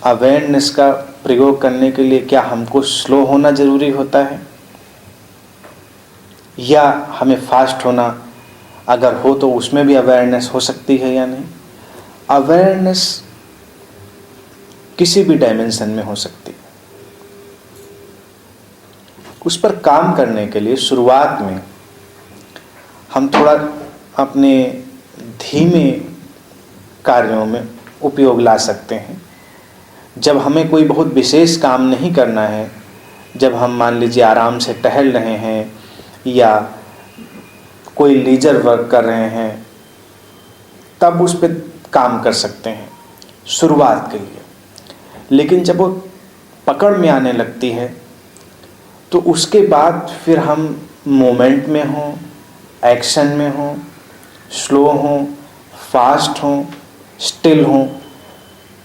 Awareness का प्रयोग करने के लिए क्या हमको स्लो होना जरूरी होता है, या हमें फास्ट होना अगर हो तो उसमें भी अवेयरनेस हो सकती है या नहीं? अवेयरनेस किसी भी डायमेंशन में हो सकती है। उस पर काम करने के लिए शुरुआत में हम थोड़ा अपने धीमे कार्यों में उपयोग ला सकते हैं। जब हमें कोई बहुत विशेष काम नहीं करना है, जब हम मान लीजिए आराम से टहल रहे हैं या कोई लीजर वर्क कर रहे हैं, तब उस पर काम कर सकते हैं शुरुआत के लिए। लेकिन जब वो पकड़ में आने लगती है तो उसके बाद फिर हम मोमेंट में हों, एक्शन में हों, स्लो हों, फास्ट हों, स्टिल हों,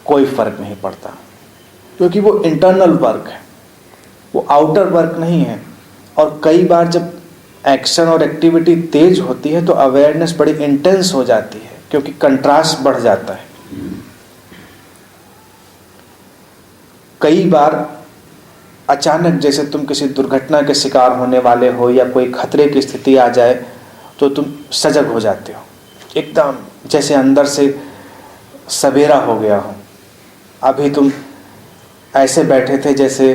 कोई फर्क नहीं पड़ता, क्योंकि वो इंटरनल वर्क है, वो आउटर वर्क नहीं है। और कई बार जब एक्शन और एक्टिविटी तेज होती है तो अवेयरनेस बड़ी इंटेंस हो जाती है, क्योंकि कंट्रास्ट बढ़ जाता है। कई बार अचानक जैसे तुम किसी दुर्घटना के शिकार होने वाले हो या कोई खतरे की स्थिति आ जाए तो तुम सजग हो जाते हो, एकदम जैसे अंदर से सवेरा हो गया हो। अभी तुम ऐसे बैठे थे जैसे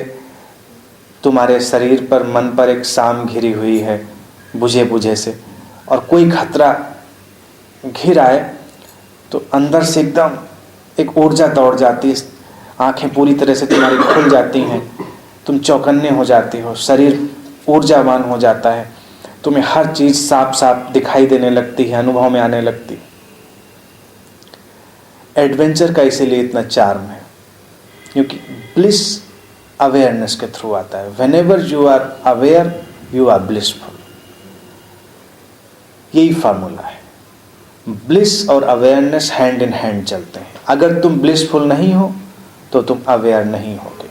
तुम्हारे शरीर पर, मन पर एक शाम घिरी हुई है बुझे बुझे से, और कोई खतरा घिर आए तो अंदर से एकदम एक ऊर्जा दौड़ जाती है, आंखें पूरी तरह से तुम्हारी खुल जाती हैं, तुम चौकन्ने हो जाती हो, शरीर ऊर्जावान हो जाता है, तुम्हें हर चीज़ साफ साफ दिखाई देने लगती है, अनुभव में आने लगती है। एडवेंचर का इसीलिए इतना चार्म है, क्योंकि ब्लिस अवेयरनेस के थ्रू आता है। Whenever you are aware you are blissful, यही फार्मूला है। ब्लिस और अवेयरनेस हैंड इन हैंड चलते हैं। अगर तुम ब्लिसफुल नहीं हो तो तुम अवेयर नहीं होगे,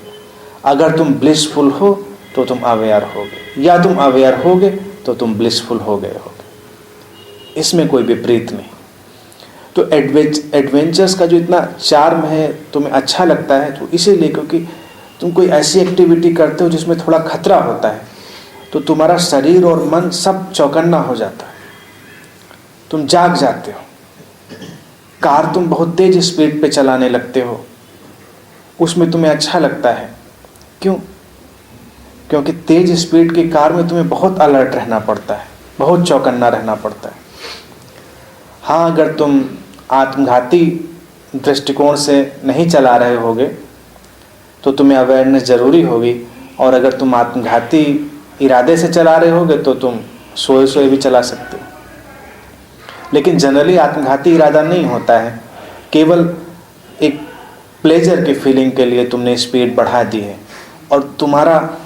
अगर तुम ब्लिसफुल हो तो तुम अवेयर होगे, या तुम अवेयर होगे तो तुम ब्लिसफुल हो गए होगे। इसमें कोई विपरीत नहीं। तो एडवेंचर्स का जो इतना चार्म है, तुम्हें अच्छा लगता है तो इसीलिए क्योंकि तुम कोई ऐसी एक्टिविटी करते हो जिसमें थोड़ा खतरा होता है, तो तुम्हारा शरीर और मन सब चौकन्ना हो जाता है, तुम जाग जाते हो। कार तुम बहुत तेज स्पीड पे चलाने लगते हो, उसमें तुम्हें अच्छा लगता है। क्यों? क्योंकि तेज स्पीड की कार में तुम्हें बहुत अलर्ट रहना पड़ता है, बहुत चौकन्ना रहना पड़ता है। हाँ, अगर तुम आत्मघाती दृष्टिकोण से नहीं चला रहे होगे तो तुम्हें अवेयरनेस ज़रूरी होगी, और अगर तुम आत्मघाती इरादे से चला रहे होगे तो तुम सोए सोए भी चला सकते हो। लेकिन जनरली आत्मघाती इरादा नहीं होता है, केवल एक प्लेजर की फीलिंग के लिए तुमने स्पीड बढ़ा दी है, और तुम्हारा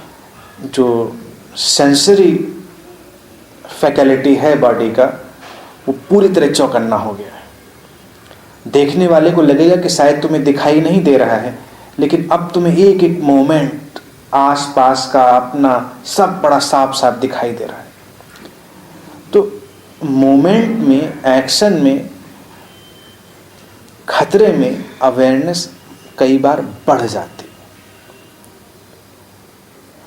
जो सेंसरी फैकल्टी है बॉडी का, वो पूरी तरह चौकन्ना हो गया है। देखने वाले को लगेगा कि शायद तुम्हें दिखाई नहीं दे रहा है, लेकिन अब तुम्हें एक एक मोमेंट आस पास का अपना सब बड़ा साफ साफ दिखाई दे रहा है। तो मोमेंट में, एक्शन में, खतरे में अवेयरनेस कई बार बढ़ जाती।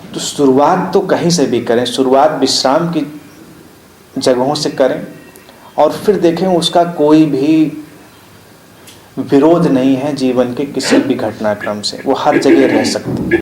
तो शुरुआत तो कहीं से भी करें, शुरुआत विश्राम की जगहों से करें, और फिर देखें उसका कोई भी विरोध नहीं है जीवन के किसी भी घटनाक्रम से, वो हर जगह रह सकती है।